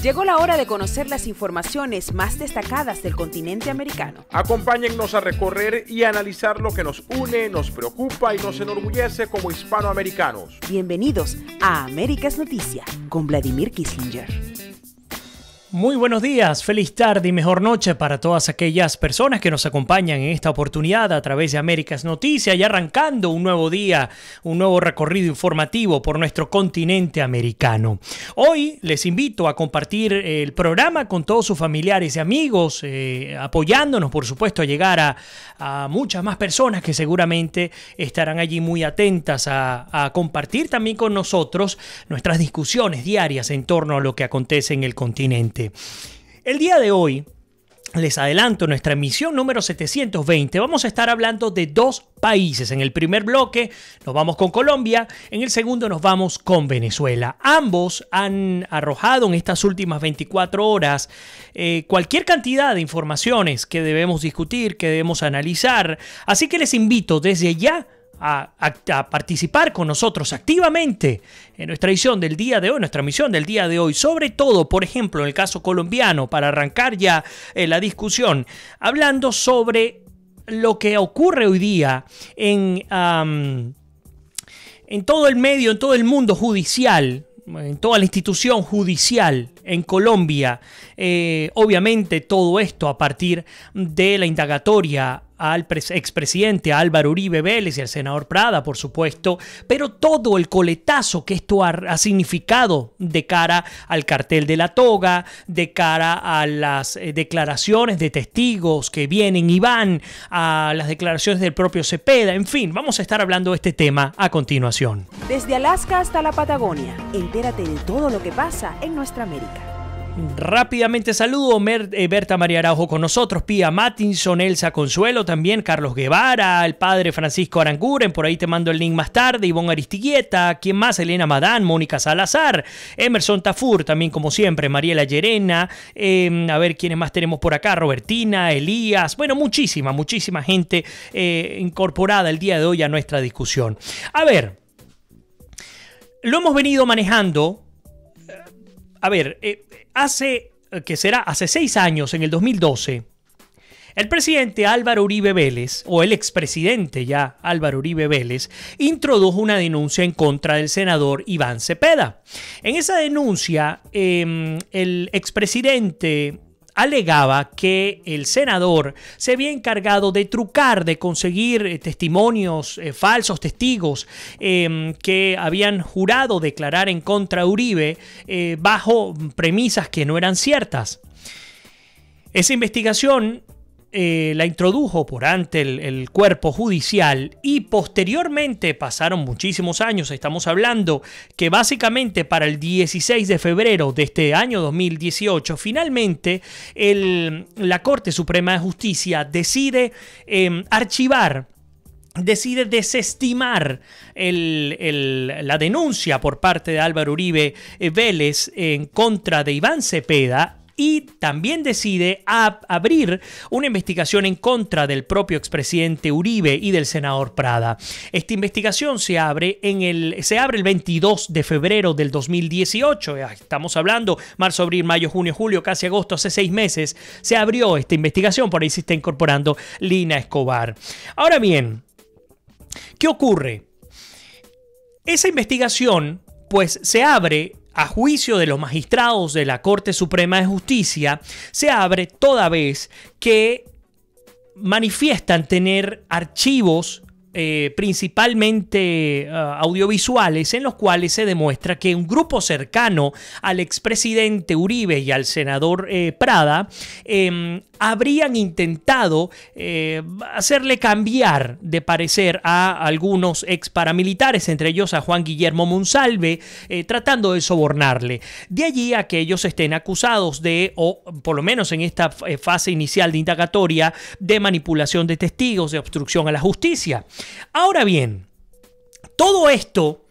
Llegó la hora de conocer las informaciones más destacadas del continente americano. Acompáñennos a recorrer y analizar lo que nos une, nos preocupa y nos enorgullece como hispanoamericanos. Bienvenidos a Américas Noticia con Vladimir Kissinger. Muy buenos días, feliz tarde y mejor noche para todas aquellas personas que nos acompañan en esta oportunidad a través de Américas Noticias y arrancando un nuevo día, un nuevo recorrido informativo por nuestro continente americano. Hoy les invito a compartir el programa con todos sus familiares y amigos, apoyándonos por supuesto a llegar a muchas más personas que seguramente estarán allí muy atentas a compartir también con nosotros nuestras discusiones diarias en torno a lo que acontece en el continente. El día de hoy, les adelanto, nuestra emisión número 720, vamos a estar hablando de dos países. En el primer bloque nos vamos con Colombia, en el segundo nos vamos con Venezuela. Ambos han arrojado en estas últimas 24 horas cualquier cantidad de informaciones que debemos discutir, que debemos analizar. Así que les invito desde ya a participar con nosotros activamente en nuestra edición del día de hoy, nuestra misión del día de hoy, sobre todo, por ejemplo, en el caso colombiano, para arrancar ya la discusión, hablando sobre lo que ocurre hoy día en todo el medio, en todo el mundo judicial, en toda la institución judicial en Colombia. Obviamente todo esto a partir de la indagatoria al expresidente Álvaro Uribe Vélez y al senador Prada, por supuesto, pero todo el coletazo que esto ha significado de cara al cartel de la toga, de cara a las declaraciones de testigos que vienen y van, a las declaraciones del propio Cepeda, en fin, vamos a estar hablando de este tema a continuación. Desde Alaska hasta la Patagonia, entérate de todo lo que pasa en nuestra América. Rápidamente saludo Berta María Araujo con nosotros, Pía Mattinson, Elsa Consuelo, también Carlos Guevara, el padre Francisco Aranguren, por ahí te mando el link más tarde, Ivonne Aristigueta, ¿quién más? Elena Madán, Mónica Salazar, Emerson Tafur, también como siempre, Mariela Llerena, a ver quiénes más tenemos por acá, Robertina, Elías, bueno, muchísima gente incorporada el día de hoy a nuestra discusión. A ver, lo hemos venido manejando. A ver, hace 6 años, en el 2012, el presidente Álvaro Uribe Vélez, o el expresidente ya Álvaro Uribe Vélez, introdujo una denuncia en contra del senador Iván Cepeda. En esa denuncia, el expresidente alegaba que el senador se había encargado de trucar, de conseguir testimonios, falsos testigos que habían jurado declarar en contra de Uribe bajo premisas que no eran ciertas. Esa investigación la introdujo por ante el cuerpo judicial y posteriormente pasaron muchísimos años. Estamos hablando que básicamente para el 16 de febrero de este año 2018 finalmente la Corte Suprema de Justicia decide decide desestimar la denuncia por parte de Álvaro Uribe Vélez en contra de Iván Cepeda y también decide abrir una investigación en contra del propio expresidente Uribe y del senador Prada. Esta investigación se abre el 22 de febrero del 2018. Estamos hablando marzo, abril, mayo, junio, julio, casi agosto, hace 6 meses se abrió esta investigación. Por ahí se está incorporando Lina Escobar. Ahora bien, ¿qué ocurre? Esa investigación pues se abre a juicio de los magistrados de la Corte Suprema de Justicia, se abre toda vez que manifiestan tener archivos principalmente audiovisuales en los cuales se demuestra que un grupo cercano al expresidente Uribe y al senador Prada habrían intentado hacerle cambiar de parecer a algunos ex paramilitares, entre ellos a Juan Guillermo Monsalve, tratando de sobornarle. De allí a que ellos estén acusados de, o por lo menos en esta fase inicial de indagatoria, de manipulación de testigos, de obstrucción a la justicia. Ahora bien, todo esto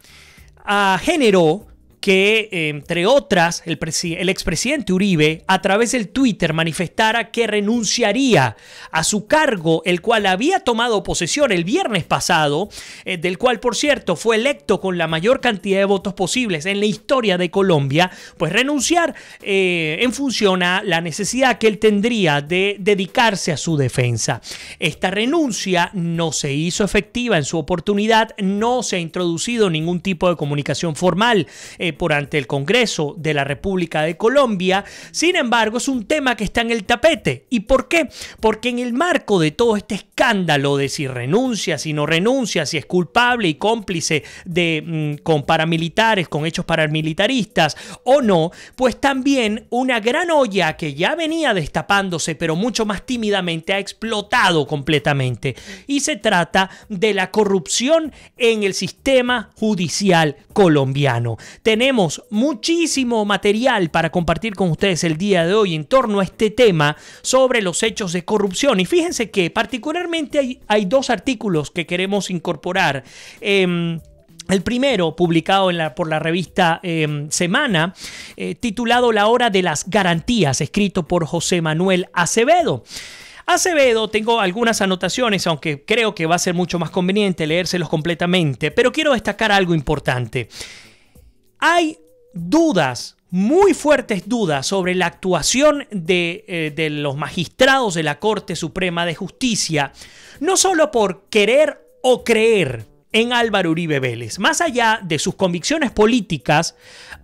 generó que que, entre otras, el expresidente Uribe, a través del Twitter, manifestara que renunciaría a su cargo, el cual había tomado posesión el viernes pasado, del cual, por cierto, fue electo con la mayor cantidad de votos posibles en la historia de Colombia, pues renunciar en función a la necesidad que él tendría de dedicarse a su defensa. Esta renuncia no se hizo efectiva en su oportunidad, no se ha introducido ningún tipo de comunicación formal por ante el Congreso de la República de Colombia. Sin embargo, es un tema que está en el tapete. ¿Y por qué? Porque en el marco de todo este escándalo de si renuncia, si no renuncia, si es culpable y cómplice con paramilitares, con hechos paramilitaristas o no, pues también una gran olla que ya venía destapándose, pero mucho más tímidamente, ha explotado completamente. Y se trata de la corrupción en el sistema judicial colombiano. Tenemos muchísimo material para compartir con ustedes el día de hoy en torno a este tema sobre los hechos de corrupción. Y fíjense que particularmente hay dos artículos que queremos incorporar. El primero, publicado por la revista Semana, titulado La Hora de las Garantías, escrito por José Manuel Acevedo. Tengo algunas anotaciones, aunque creo que va a ser mucho más conveniente leérselos completamente, pero quiero destacar algo importante. Hay dudas, muy fuertes dudas, sobre la actuación de los magistrados de la Corte Suprema de Justicia, no solo por querer o creer en Álvaro Uribe Vélez. Más allá de sus convicciones políticas,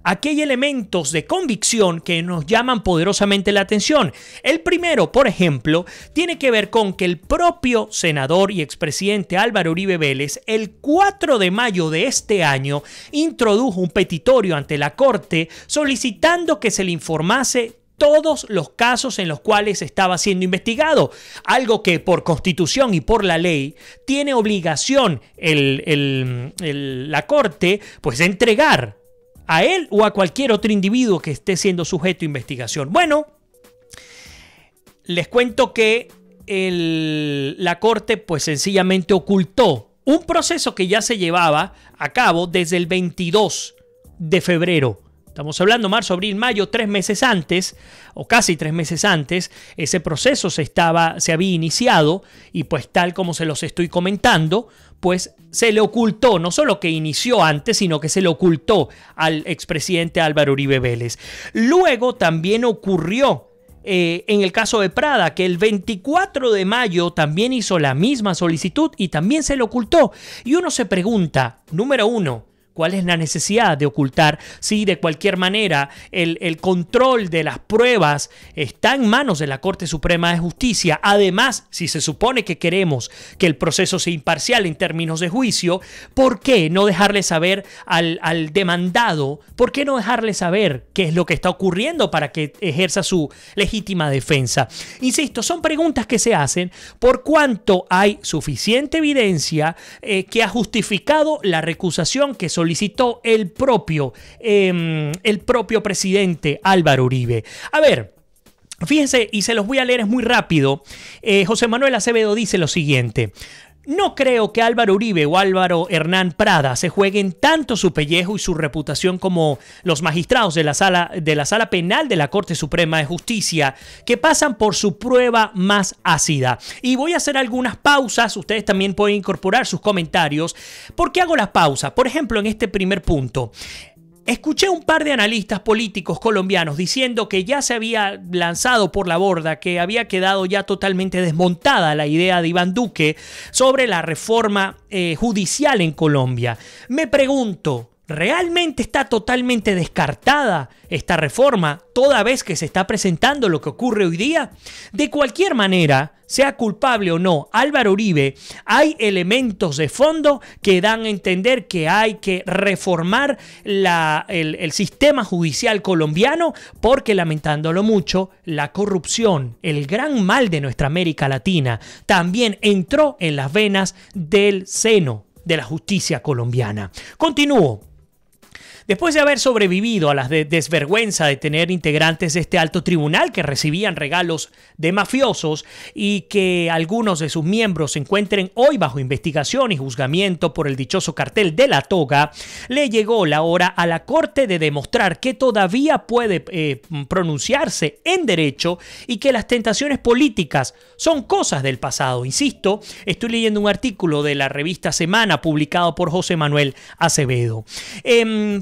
aquí hay elementos de convicción que nos llaman poderosamente la atención. El primero, por ejemplo, tiene que ver con que el propio senador y expresidente Álvaro Uribe Vélez, el 4 de mayo de este año, introdujo un petitorio ante la Corte solicitando que se le informase todos los casos en los cuales estaba siendo investigado, algo que por constitución y por la ley tiene obligación la Corte, pues, de entregar a él o a cualquier otro individuo que esté siendo sujeto a investigación. Bueno, les cuento que la Corte, pues, sencillamente ocultó un proceso que ya se llevaba a cabo desde el 22 de febrero. Estamos hablando marzo, abril, mayo, 3 meses antes, o casi 3 meses antes, ese proceso se había iniciado y, pues, tal como se los estoy comentando, pues se le ocultó, no solo que inició antes, sino que se le ocultó al expresidente Álvaro Uribe Vélez. Luego también ocurrió en el caso de Prada, que el 24 de mayo también hizo la misma solicitud y también se le ocultó. Y uno se pregunta, número uno, ¿cuál es la necesidad de ocultar si de cualquier manera el control de las pruebas está en manos de la Corte Suprema de Justicia? Además, si se supone que queremos que el proceso sea imparcial en términos de juicio, ¿por qué no dejarle saber al demandado? ¿Por qué no dejarle saber qué es lo que está ocurriendo para que ejerza su legítima defensa? Insisto, son preguntas que se hacen por cuanto hay suficiente evidencia que ha justificado la recusación que solicitó el propio presidente Álvaro Uribe. A ver, fíjense, y se los voy a leer, es muy rápido. José Manuel Acevedo dice lo siguiente: no creo que Álvaro Uribe o Álvaro Hernán Prada se jueguen tanto su pellejo y su reputación como los magistrados de la Sala Penal de la Corte Suprema de Justicia, que pasan por su prueba más ácida. Y voy a hacer algunas pausas, ustedes también pueden incorporar sus comentarios. ¿Por qué hago las pausas? Por ejemplo, en este primer punto, escuché un par de analistas políticos colombianos diciendo que ya se había lanzado por la borda, que había quedado ya totalmente desmontada la idea de Iván Duque sobre la reforma judicial en Colombia. Me pregunto, ¿realmente está totalmente descartada esta reforma toda vez que se está presentando lo que ocurre hoy día? De cualquier manera, sea culpable o no Álvaro Uribe, hay elementos de fondo que dan a entender que hay que reformar el sistema judicial colombiano, porque, lamentándolo mucho, la corrupción, el gran mal de nuestra América Latina, también entró en las venas del seno de la justicia colombiana. Continúo. Después de haber sobrevivido a la desvergüenza de tener integrantes de este alto tribunal que recibían regalos de mafiosos y que algunos de sus miembros se encuentren hoy bajo investigación y juzgamiento por el dichoso cartel de la toga, le llegó la hora a la Corte de demostrar que todavía puede pronunciarse en derecho y que las tentaciones políticas son cosas del pasado. Insisto, estoy leyendo un artículo de la revista Semana publicado por José Manuel Acevedo.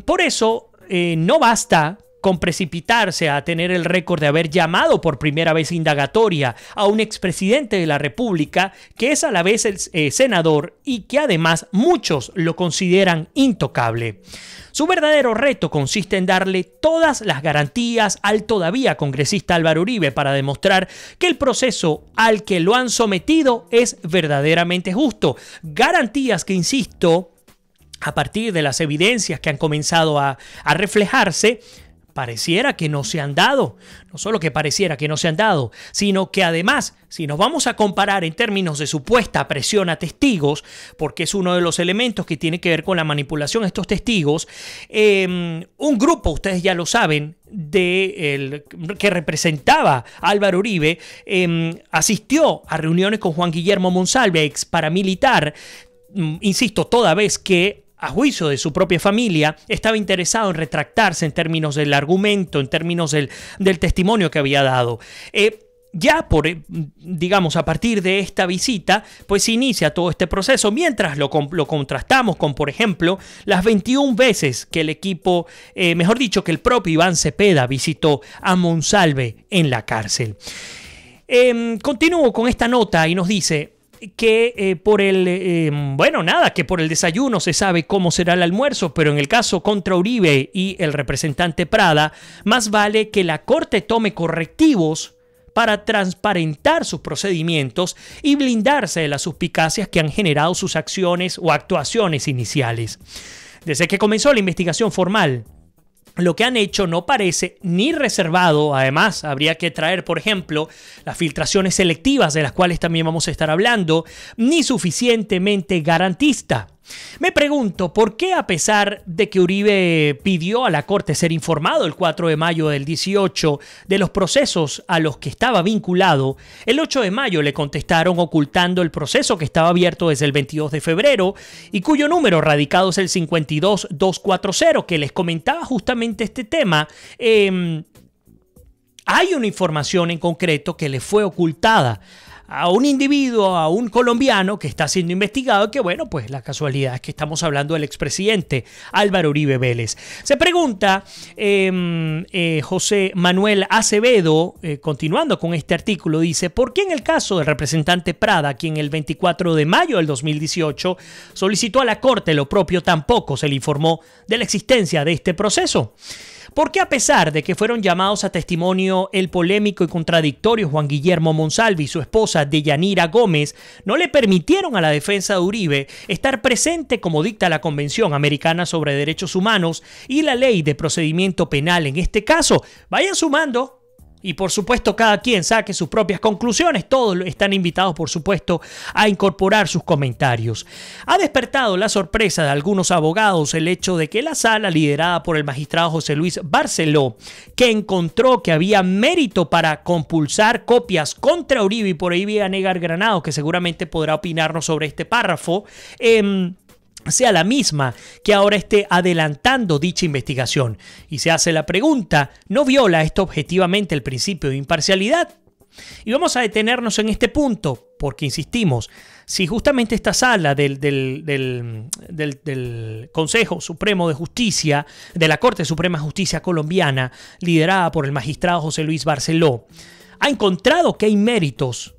Por eso, no basta con precipitarse a tener el récord de haber llamado por primera vez indagatoria a un expresidente de la República que es a la vez el senador y que además muchos lo consideran intocable. Su verdadero reto consiste en darle todas las garantías al todavía congresista Álvaro Uribe para demostrar que el proceso al que lo han sometido es verdaderamente justo. Garantías que, insisto, a partir de las evidencias que han comenzado a reflejarse, pareciera que no se han dado. No solo que pareciera que no se han dado, sino que además, si nos vamos a comparar en términos de supuesta presión a testigos, porque es uno de los elementos que tiene que ver con la manipulación de estos testigos, un grupo, ustedes ya lo saben, que representaba a Álvaro Uribe, asistió a reuniones con Juan Guillermo Monsalve, ex paramilitar, insisto, toda vez que a juicio de su propia familia, estaba interesado en retractarse en términos del argumento, en términos del testimonio que había dado. Ya digamos, a partir de esta visita, pues se inicia todo este proceso, mientras lo contrastamos con, por ejemplo, las 21 veces que el equipo, mejor dicho, que el propio Iván Cepeda visitó a Monsalve en la cárcel. Continúo con esta nota y nos dice que por el desayuno se sabe cómo será el almuerzo, pero en el caso contra Uribe y el representante Prada, más vale que la Corte tome correctivos para transparentar sus procedimientos y blindarse de las suspicacias que han generado sus acciones o actuaciones iniciales. Desde que comenzó la investigación formal, lo que han hecho no parece ni reservado. Además, habría que traer, por ejemplo, las filtraciones selectivas de las cuales también vamos a estar hablando, ni suficientemente garantista. Me pregunto por qué, a pesar de que Uribe pidió a la Corte ser informado el 4 de mayo del 18 de los procesos a los que estaba vinculado, el 8 de mayo le contestaron ocultando el proceso que estaba abierto desde el 22 de febrero y cuyo número radicado es el 52240, que les comentaba justamente este tema. Hay una información en concreto que le fue ocultada a un individuo, a un colombiano que está siendo investigado, que bueno, pues la casualidad es que estamos hablando del expresidente Álvaro Uribe Vélez. Se pregunta José Manuel Acevedo, continuando con este artículo, dice: ¿por qué en el caso del representante Prada, quien el 24 de mayo del 2018 solicitó a la Corte lo propio, tampoco se le informó de la existencia de este proceso? ¿Por qué, a pesar de que fueron llamados a testimonio el polémico y contradictorio Juan Guillermo Monsalve y su esposa Deyanira Gómez, no le permitieron a la defensa de Uribe estar presente como dicta la Convención Americana sobre Derechos Humanos y la Ley de Procedimiento Penal en este caso? Vayan sumando. Y por supuesto cada quien saque sus propias conclusiones. Todos están invitados, por supuesto, a incorporar sus comentarios. Ha despertado la sorpresa de algunos abogados el hecho de que la sala, liderada por el magistrado José Luis Barceló, que encontró que había mérito para compulsar copias contra Uribe, y por ahí vi a Negar Granado, que seguramente podrá opinarnos sobre este párrafo, sea la misma que ahora esté adelantando dicha investigación. Y se hace la pregunta: ¿no viola esto objetivamente el principio de imparcialidad? Y vamos a detenernos en este punto, porque insistimos, si justamente esta sala del Consejo Supremo de Justicia, de la Corte Suprema de Justicia colombiana, liderada por el magistrado José Luis Barceló, ha encontrado que hay méritos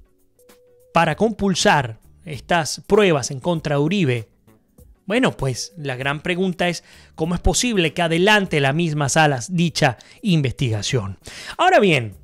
para compulsar estas pruebas en contra de Uribe, bueno, pues la gran pregunta es: ¿cómo es posible que adelante la misma sala dicha investigación? Ahora bien,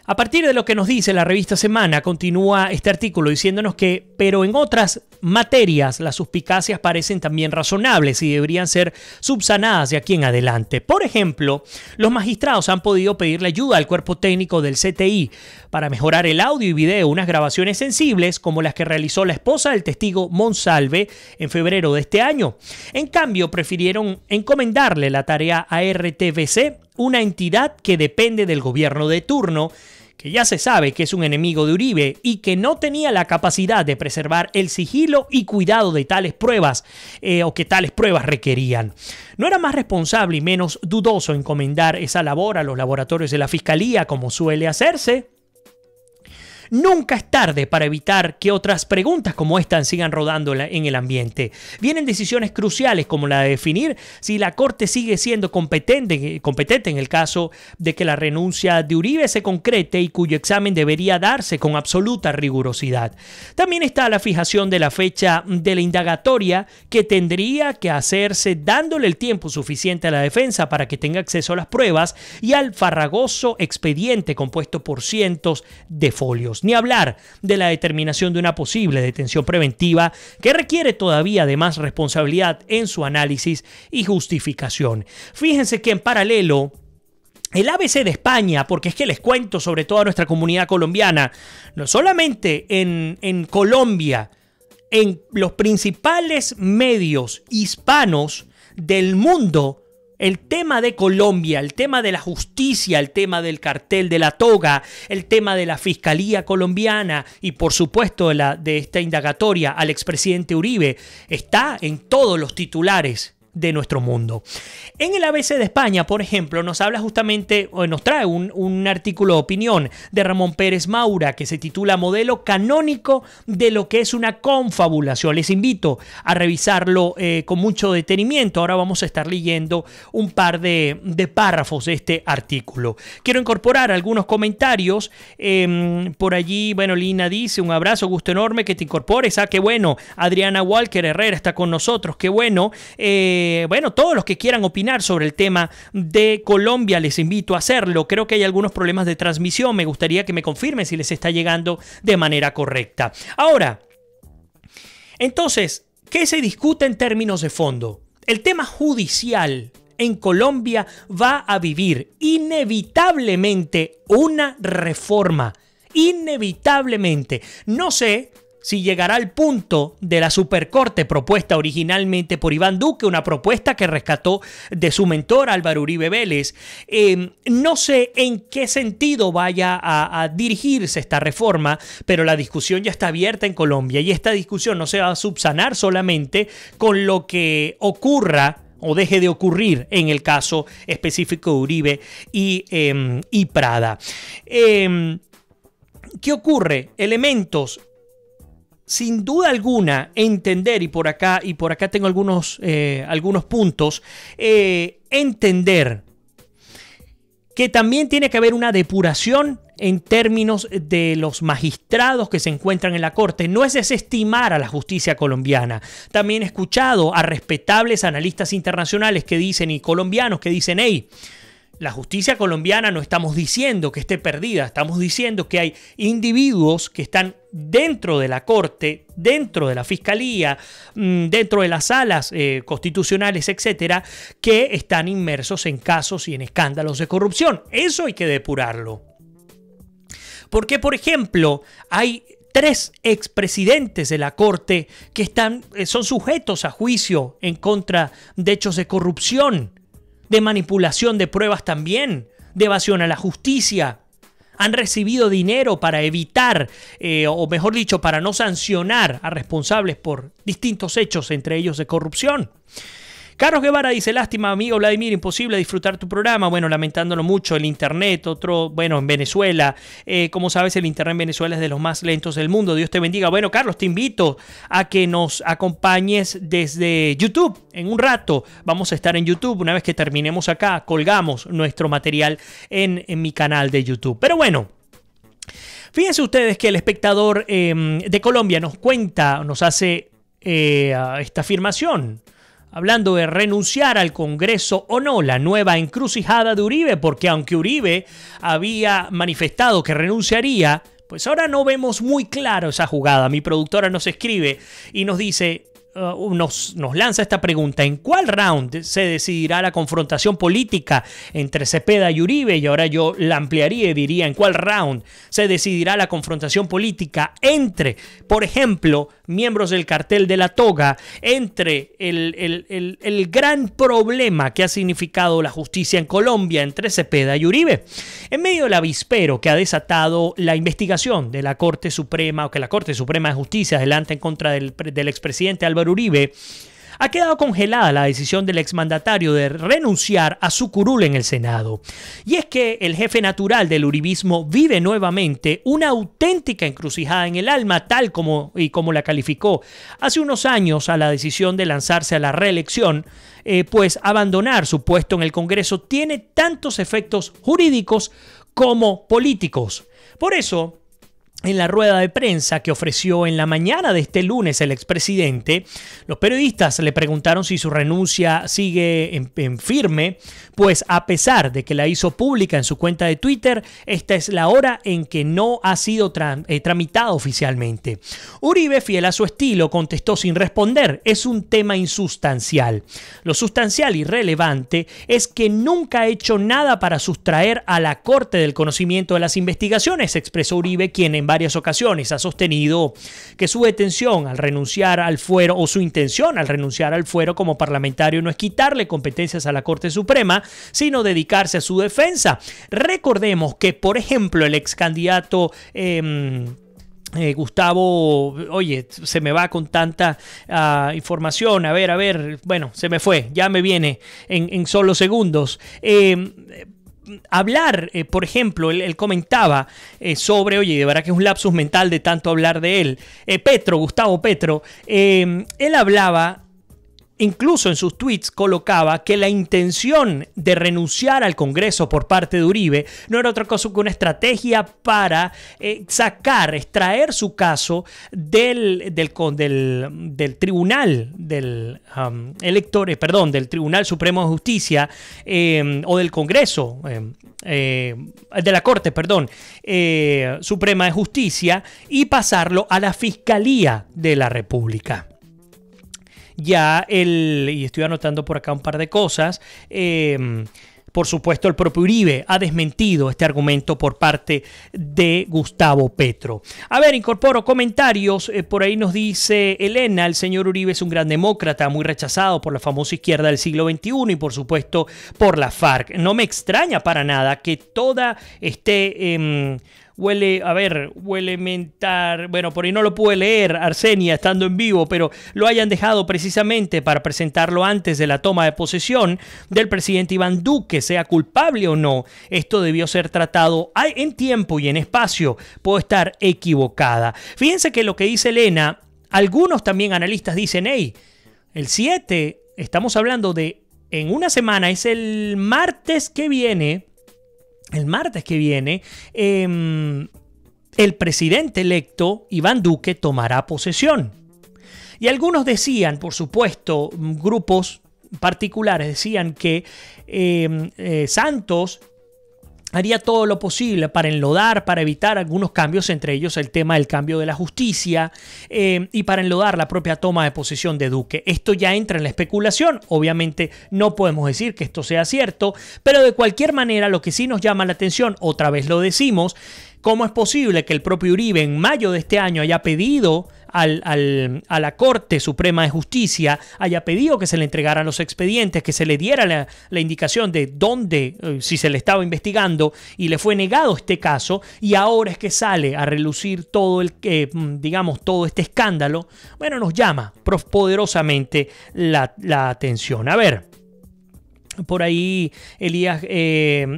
A partir de lo que nos dice la revista Semana, continúa este artículo diciéndonos que, pero en otras materias, las suspicacias parecen también razonables y deberían ser subsanadas de aquí en adelante. Por ejemplo, los magistrados han podido pedirle ayuda al cuerpo técnico del CTI para mejorar el audio y video, unas grabaciones sensibles como las que realizó la esposa del testigo Monsalve en febrero de este año. En cambio, prefirieron encomendarle la tarea a RTVC, una entidad que depende del gobierno de turno, que ya se sabe que es un enemigo de Uribe y que no tenía la capacidad de preservar el sigilo y cuidado de tales pruebas o que tales pruebas requerían. ¿No era más responsable y menos dudoso encomendar esa labor a los laboratorios de la Fiscalía como suele hacerse? Nunca es tarde para evitar que otras preguntas como esta sigan rodando en el ambiente. Vienen decisiones cruciales como la de definir si la Corte sigue siendo competente en el caso de que la renuncia de Uribe se concrete y cuyo examen debería darse con absoluta rigurosidad. También está la fijación de la fecha de la indagatoria que tendría que hacerse dándole el tiempo suficiente a la defensa para que tenga acceso a las pruebas y al farragoso expediente compuesto por cientos de folios. Ni hablar de la determinación de una posible detención preventiva que requiere todavía de más responsabilidad en su análisis y justificación. Fíjense que en paralelo, el ABC de España, porque es que les cuento sobre toda nuestra comunidad colombiana, no solamente en Colombia, en los principales medios hispanos del mundo, el tema de Colombia, el tema de la justicia, el tema del cartel de la toga, el tema de la Fiscalía colombiana y por supuesto de esta indagatoria al expresidente Uribe está en todos los titulares de nuestro mundo. En el ABC de España, por ejemplo, nos habla justamente, o nos trae un artículo de opinión de Ramón Pérez Maura que se titula Modelo canónico de lo que es una confabulación. Les invito a revisarlo con mucho detenimiento. Ahora vamos a estar leyendo un par de párrafos de este artículo. Quiero incorporar algunos comentarios. Por allí, bueno, Lina dice, un abrazo, gusto enorme que te incorpores. Ah, qué bueno. Adriana Walker Herrera está con nosotros, qué bueno. Bueno, todos los que quieran opinar sobre el tema de Colombia, les invito a hacerlo. Creo que hay algunos problemas de transmisión. Me gustaría que me confirmen si les está llegando de manera correcta. Ahora, entonces, ¿qué se discute en términos de fondo? El tema judicial en Colombia va a vivir inevitablemente una reforma. Inevitablemente. No sé si llegará al punto de la supercorte propuesta originalmente por Iván Duque, una propuesta que rescató de su mentor Álvaro Uribe Vélez. No sé en qué sentido vaya a dirigirse esta reforma, pero la discusión ya está abierta en Colombia y esta discusión no se va a subsanar solamente con lo que ocurra o deje de ocurrir en el caso específico de Uribe y Prada. ¿Qué ocurre? Elementos sin duda alguna entender, y por acá tengo algunos puntos, entender que también tiene que haber una depuración en términos de los magistrados que se encuentran en la Corte. No es desestimar a la justicia colombiana. También he escuchado a respetables analistas internacionales que dicen, y colombianos que dicen, hey, la justicia colombiana no estamos diciendo que esté perdida, estamos diciendo que hay individuos que están dentro de la Corte, dentro de la Fiscalía, dentro de las salas constitucionales, etcétera, que están inmersos en casos y en escándalos de corrupción. Eso hay que depurarlo. Porque, por ejemplo, hay 3 expresidentes de la Corte que son sujetos a juicio en contra de hechos de corrupción, de manipulación de pruebas también, de evasión a la justicia. Han recibido dinero para evitar, o mejor dicho, para no sancionar a responsables por distintos hechos, entre ellos de corrupción. Carlos Guevara dice, lástima, amigo Vladimir, imposible disfrutar tu programa. Bueno, lamentándolo mucho, el internet, en Venezuela. Como sabes, el internet en Venezuela es de los más lentos del mundo. Dios te bendiga. Bueno, Carlos, te invito a que nos acompañes desde YouTube. En un rato vamos a estar en YouTube. Una vez que terminemos acá, colgamos nuestro material en mi canal de YouTube. Pero bueno, fíjense ustedes que el espectador de Colombia nos hace esta afirmación. hablando de renunciar al Congreso o no, la nueva encrucijada de Uribe, porque aunque Uribe había manifestado que renunciaría, pues ahora no vemos muy claro esa jugada. Mi productora nos escribe y nos dice, nos lanza esta pregunta: ¿en cuál round se decidirá la confrontación política entre Cepeda y Uribe? Y ahora yo la ampliaría y diría: ¿en cuál round se decidirá la confrontación política entre, por ejemplo, miembros del cartel de la toga, entre el gran problema que ha significado la justicia en Colombia entre Cepeda y Uribe? En medio del avispero que ha desatado la investigación de la Corte Suprema, o que la Corte Suprema de Justicia adelanta en contra del expresidente Álvaro Uribe, ha quedado congelada la decisión del exmandatario de renunciar a su curul en el Senado. Y es que el jefe natural del uribismo vive nuevamente una auténtica encrucijada en el alma, tal como la calificó hace unos años a la decisión de lanzarse a la reelección, pues abandonar su puesto en el Congreso tiene tantos efectos jurídicos como políticos. Por eso, en la rueda de prensa que ofreció en la mañana de este lunes el expresidente, los periodistas le preguntaron si su renuncia sigue en firme, pues a pesar de que la hizo pública en su cuenta de Twitter, esta es la hora en que no ha sido tramitado oficialmente. Uribe, fiel a su estilo, contestó sin responder: es un tema insustancial. Lo sustancial y relevante es que nunca ha hecho nada para sustraer a la Corte del conocimiento de las investigaciones, expresó Uribe, quien en varias ocasiones ha sostenido que su detención al renunciar al fuero, o su intención al renunciar al fuero como parlamentario, no es quitarle competencias a la Corte Suprema, sino dedicarse a su defensa. Recordemos que, por ejemplo, el ex candidato Gustavo, oye, se me va con tanta información, a ver, bueno, se me fue, ya me viene en solo segundos. Hablar, por ejemplo, él comentaba sobre, oye, de verdad que es un lapsus mental de tanto hablar de él, Gustavo Petro, él hablaba, incluso en sus tweets colocaba que la intención de renunciar al Congreso por parte de Uribe no era otra cosa que una estrategia para extraer su caso del Tribunal del del Tribunal Supremo de Justicia, o del Congreso, de la Corte, Suprema de Justicia, y pasarlo a la Fiscalía de la República. Y estoy anotando por acá un par de cosas, por supuesto el propio Uribe ha desmentido este argumento por parte de Gustavo Petro. A ver, incorporo comentarios, por ahí nos dice Elena: el señor Uribe es un gran demócrata, muy rechazado por la famosa izquierda del siglo XXI y por supuesto por la FARC. No me extraña para nada que toda huele mentar. Bueno, por ahí no lo pude leer, Arsenia, estando en vivo, pero lo hayan dejado precisamente para presentarlo antes de la toma de posesión del presidente Iván Duque, sea culpable o no. Esto debió ser tratado en tiempo y en espacio. Puedo estar equivocada. Fíjense que lo que dice Elena, algunos también analistas dicen: hey, el 7, estamos hablando de en una semana, es el martes que viene. El presidente electo, Iván Duque, tomará posesión. Y algunos decían, por supuesto, grupos particulares decían que Santos haría todo lo posible para enlodar, para evitar algunos cambios, entre ellos el tema del cambio de la justicia, y para enlodar la propia toma de posesión de Duque. Esto ya entra en la especulación. Obviamente no podemos decir que esto sea cierto, pero de cualquier manera lo que sí nos llama la atención, otra vez lo decimos: ¿cómo es posible que el propio Uribe en mayo de este año haya pedido a la Corte Suprema de Justicia, haya pedido que se le entregaran los expedientes, que se le diera la indicación de dónde, si se le estaba investigando, y le fue negado este caso, y ahora es que sale a relucir todo todo este escándalo? Bueno, nos llama poderosamente la atención. A ver, por ahí Elías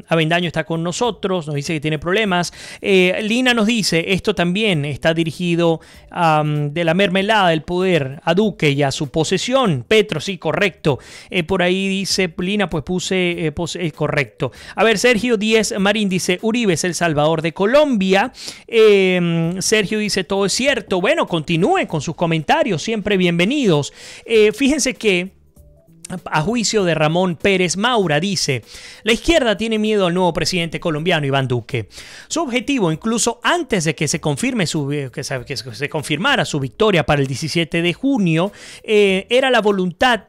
Avendaño está con nosotros, nos dice que tiene problemas. Lina nos dice: esto también está dirigido de la mermelada del poder a Duque y a su posesión. Petro, sí, correcto. Por ahí dice Lina, pues puse correcto. A ver, Sergio Díez Marín dice: Uribe es el salvador de Colombia. Sergio dice: todo es cierto. Bueno, continúen con sus comentarios, siempre bienvenidos. Fíjense que A juicio de Ramón Pérez Maura, dice: la izquierda tiene miedo al nuevo presidente colombiano Iván Duque. Su objetivo, incluso antes de que se confirmara su victoria para el 17 de junio, era la voluntad,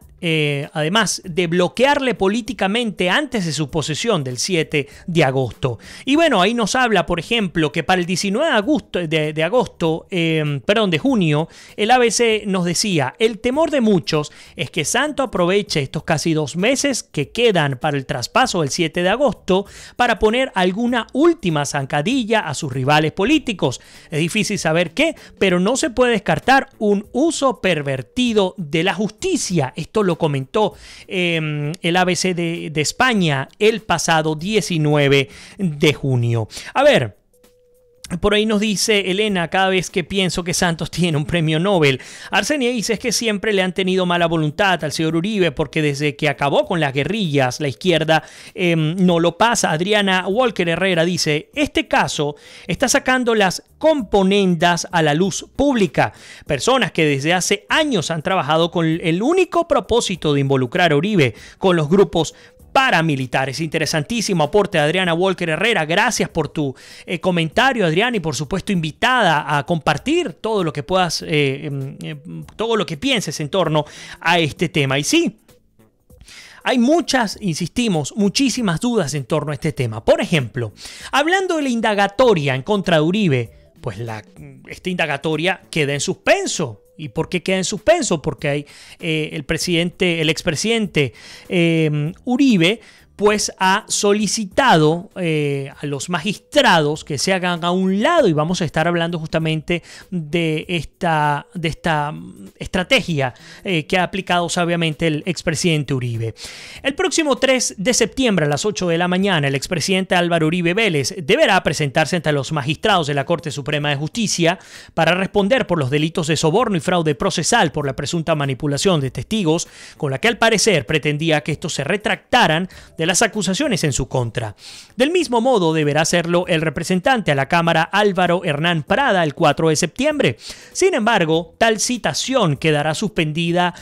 además de bloquearle políticamente antes de su posesión del 7 de agosto. Y bueno, ahí nos habla, por ejemplo, que para el 19 de junio, el ABC nos decía: el temor de muchos es que Santos aproveche estos casi 2 meses que quedan para el traspaso del 7 de agosto para poner alguna última zancadilla a sus rivales políticos. Es difícil saber qué, pero no se puede descartar un uso pervertido de la justicia. Esto lo comentó el ABC de España el pasado 19 de junio. A ver, por ahí nos dice Elena: cada vez que pienso que Santos tiene un premio Nobel. Arsenia dice: es que siempre le han tenido mala voluntad al señor Uribe, porque desde que acabó con las guerrillas, la izquierda no lo pasa. Adriana Walker Herrera dice: este caso está sacando las componendas a la luz pública. Personas que desde hace años han trabajado con el único propósito de involucrar a Uribe con los grupos paramilitares. Interesantísimo aporte de Adriana Walker Herrera. Gracias por tu comentario, Adriana, y por supuesto invitada a compartir todo lo que puedas, todo lo que pienses en torno a este tema. Y sí, hay muchísimas dudas en torno a este tema. Por ejemplo, hablando de la indagatoria en contra de Uribe, pues esta indagatoria queda en suspenso. ¿Y por qué queda en suspenso? Porque hay el expresidente Uribe pues ha solicitado a los magistrados que se hagan a un lado, y vamos a estar hablando justamente de esta estrategia que ha aplicado sabiamente el expresidente Uribe. El próximo 3 de septiembre a las 8 de la mañana, el expresidente Álvaro Uribe Vélez deberá presentarse ante los magistrados de la Corte Suprema de Justicia para responder por los delitos de soborno y fraude procesal por la presunta manipulación de testigos, con la que al parecer pretendía que estos se retractaran de las acusaciones en su contra. Del mismo modo deberá hacerlo el representante a la Cámara Álvaro Hernán Prada el 4 de septiembre. Sin embargo, tal citación quedará suspendida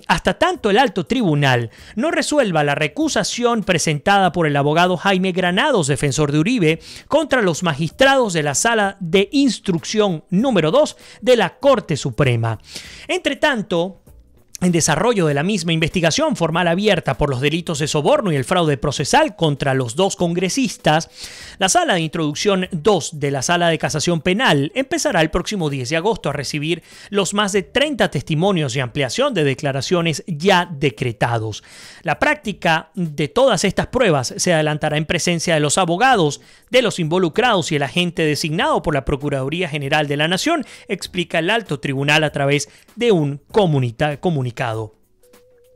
hasta tanto el alto tribunal no resuelva la recusación presentada por el abogado Jaime Granados, defensor de Uribe, contra los magistrados de la Sala de Instrucción número 2 de la Corte Suprema. Entre tanto, en desarrollo de la misma investigación formal abierta por los delitos de soborno y el fraude procesal contra los 2 congresistas, la Sala de Instrucción 2 de la Sala de Casación Penal empezará el próximo 10 de agosto a recibir los más de 30 testimonios y ampliación de declaraciones ya decretados. La práctica de todas estas pruebas se adelantará en presencia de los abogados, de los involucrados y el agente designado por la Procuraduría General de la Nación, explica el alto tribunal a través de un comunicado.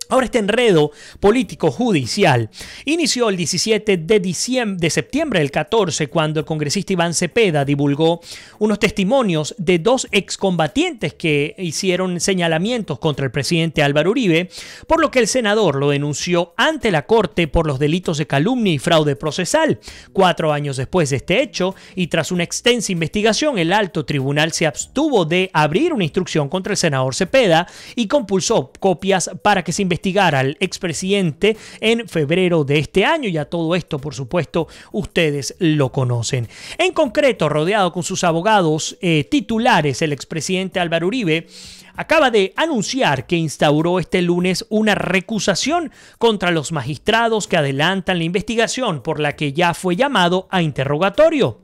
Ahora, este enredo político-judicial inició el 17 de septiembre del 14, cuando el congresista Iván Cepeda divulgó unos testimonios de 2 excombatientes que hicieron señalamientos contra el presidente Álvaro Uribe, por lo que el senador lo denunció ante la Corte por los delitos de calumnia y fraude procesal. 4 años después de este hecho, y tras una extensa investigación, el alto tribunal se abstuvo de abrir una instrucción contra el senador Cepeda y compulsó copias para que se investigara al expresidente en febrero de este año. Ya todo esto, por supuesto, ustedes lo conocen. En concreto, rodeado con sus abogados titulares, el expresidente Álvaro Uribe acaba de anunciar que instauró este lunes una recusación contra los magistrados que adelantan la investigación, por la que ya fue llamado a interrogatorio.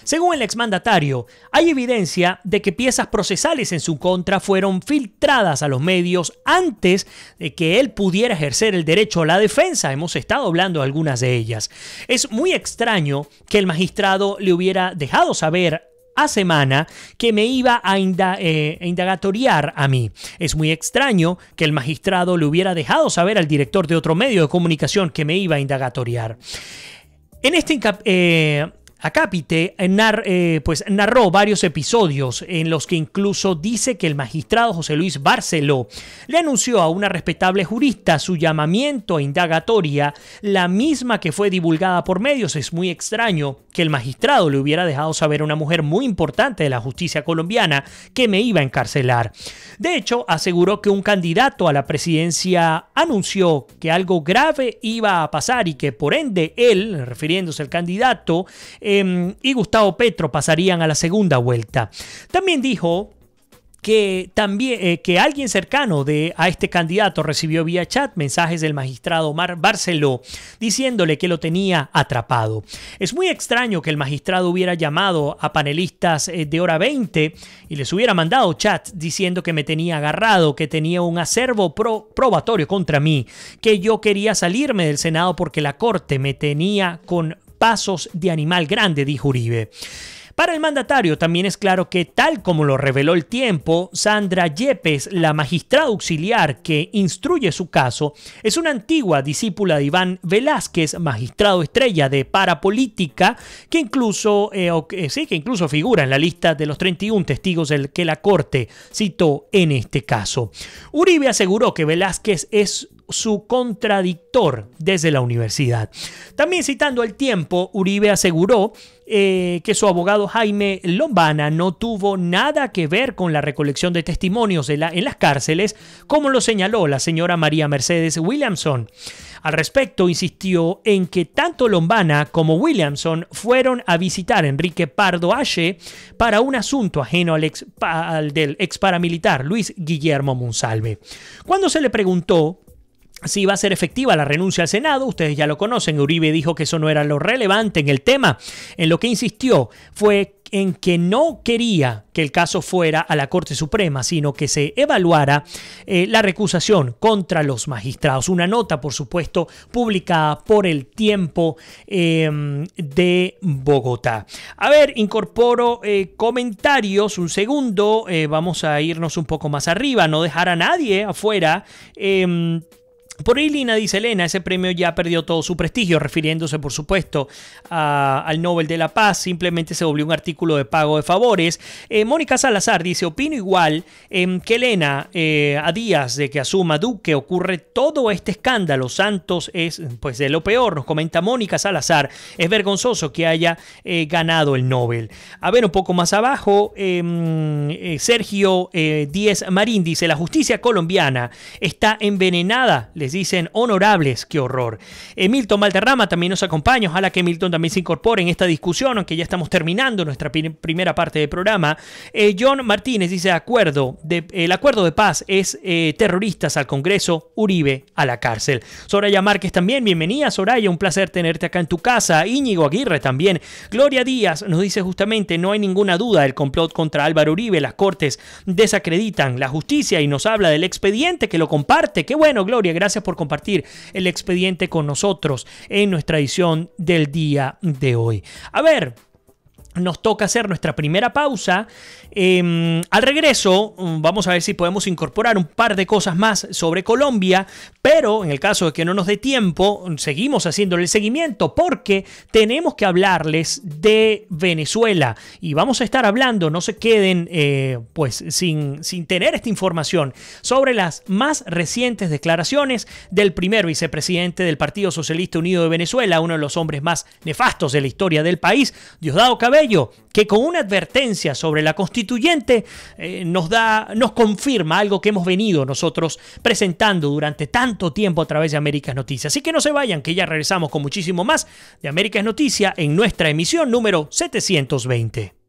Según el exmandatario, hay evidencia de que piezas procesales en su contra fueron filtradas a los medios antes de que él pudiera ejercer el derecho a la defensa. Hemos estado hablando de algunas de ellas. Es muy extraño que el magistrado le hubiera dejado saber a semana que me iba a indagatoriar a mí. Es muy extraño que el magistrado le hubiera dejado saber al director de otro medio de comunicación que me iba a indagatoriar. Acápite pues narró varios episodios en los que incluso dice que el magistrado José Luis Barceló le anunció a una respetable jurista su llamamiento a indagatoria, la misma que fue divulgada por medios. Es muy extraño que el magistrado le hubiera dejado saber a una mujer muy importante de la justicia colombiana que me iba a encarcelar. De hecho, aseguró que un candidato a la presidencia anunció que algo grave iba a pasar y que por ende él, refiriéndose al candidato, y Gustavo Petro pasarían a la segunda vuelta. También dijo que alguien cercano a este candidato recibió vía chat mensajes del magistrado Barceló diciéndole que lo tenía atrapado. Es muy extraño que el magistrado hubiera llamado a panelistas de Hora 20 y les hubiera mandado chat diciendo que me tenía agarrado, que tenía un acervo probatorio contra mí, que yo quería salirme del Senado porque la Corte me tenía con pasos de animal grande, dijo Uribe. Para el mandatario también es claro que, tal como lo reveló El Tiempo, Sandra Yepes, la magistrada auxiliar que instruye su caso, es una antigua discípula de Iván Velázquez, magistrado estrella de Parapolítica, que incluso figura en la lista de los 31 testigos que la Corte citó en este caso. Uribe aseguró que Velázquez es su contradictor desde la universidad. También citando El Tiempo, Uribe aseguró que su abogado Jaime Lombana no tuvo nada que ver con la recolección de testimonios en las cárceles, como lo señaló la señora María Mercedes Williamson. Al respecto, insistió en que tanto Lombana como Williamson fueron a visitar a Enrique Pardo Ache para un asunto ajeno al del ex paramilitar Luis Guillermo Monsalve. Cuando se le preguntó si iba a ser efectiva la renuncia al Senado, ustedes ya lo conocen, Uribe dijo que eso no era lo relevante en el tema. En lo que insistió fue en que no quería que el caso fuera a la Corte Suprema, sino que se evaluara la recusación contra los magistrados. Una nota, por supuesto, publicada por El Tiempo de Bogotá. A ver, incorporo comentarios, un segundo, vamos a irnos un poco más arriba, no dejar a nadie afuera. Por ahí Lina dice: Elena, ese premio ya perdió todo su prestigio, refiriéndose por supuesto al Nobel de la Paz, simplemente se volvió un artículo de pago de favores. Mónica Salazar dice: opino igual que Elena, a días de que asuma Duque ocurre todo este escándalo. Santos es pues de lo peor, nos comenta Mónica Salazar, es vergonzoso que haya ganado el Nobel. A ver, un poco más abajo, Sergio Díez Marín dice: la justicia colombiana está envenenada. Les dicen honorables, qué horror. Milton Valderrama también nos acompaña. Ojalá que Milton también se incorpore en esta discusión, aunque ya estamos terminando nuestra primera parte del programa. John Martínez dice: el acuerdo de paz es terroristas al Congreso, Uribe a la cárcel. Soraya Márquez también, bienvenida Soraya, un placer tenerte acá en tu casa. Íñigo Aguirre también. Gloria Díaz nos dice justamente: no hay ninguna duda del complot contra Álvaro Uribe, las cortes desacreditan la justicia, y nos habla del expediente que lo comparte. Qué bueno, Gloria, gracias por compartir el expediente con nosotros en nuestra edición del día de hoy. A ver, nos toca hacer nuestra primera pausa. Al regreso vamos a ver si podemos incorporar un par de cosas más sobre Colombia, pero en el caso de que no nos dé tiempo, seguimos haciéndole el seguimiento porque tenemos que hablarles de Venezuela y vamos a estar hablando, no se queden pues sin tener esta información, sobre las más recientes declaraciones del primer vicepresidente del Partido Socialista Unido de Venezuela, uno de los hombres más nefastos de la historia del país, Diosdado Cabello, que con una advertencia sobre la constituyente nos confirma algo que hemos venido nosotros presentando durante tanto tiempo a través de Américas Noticias. Así que no se vayan, que ya regresamos con muchísimo más de Américas Noticias en nuestra emisión número 720.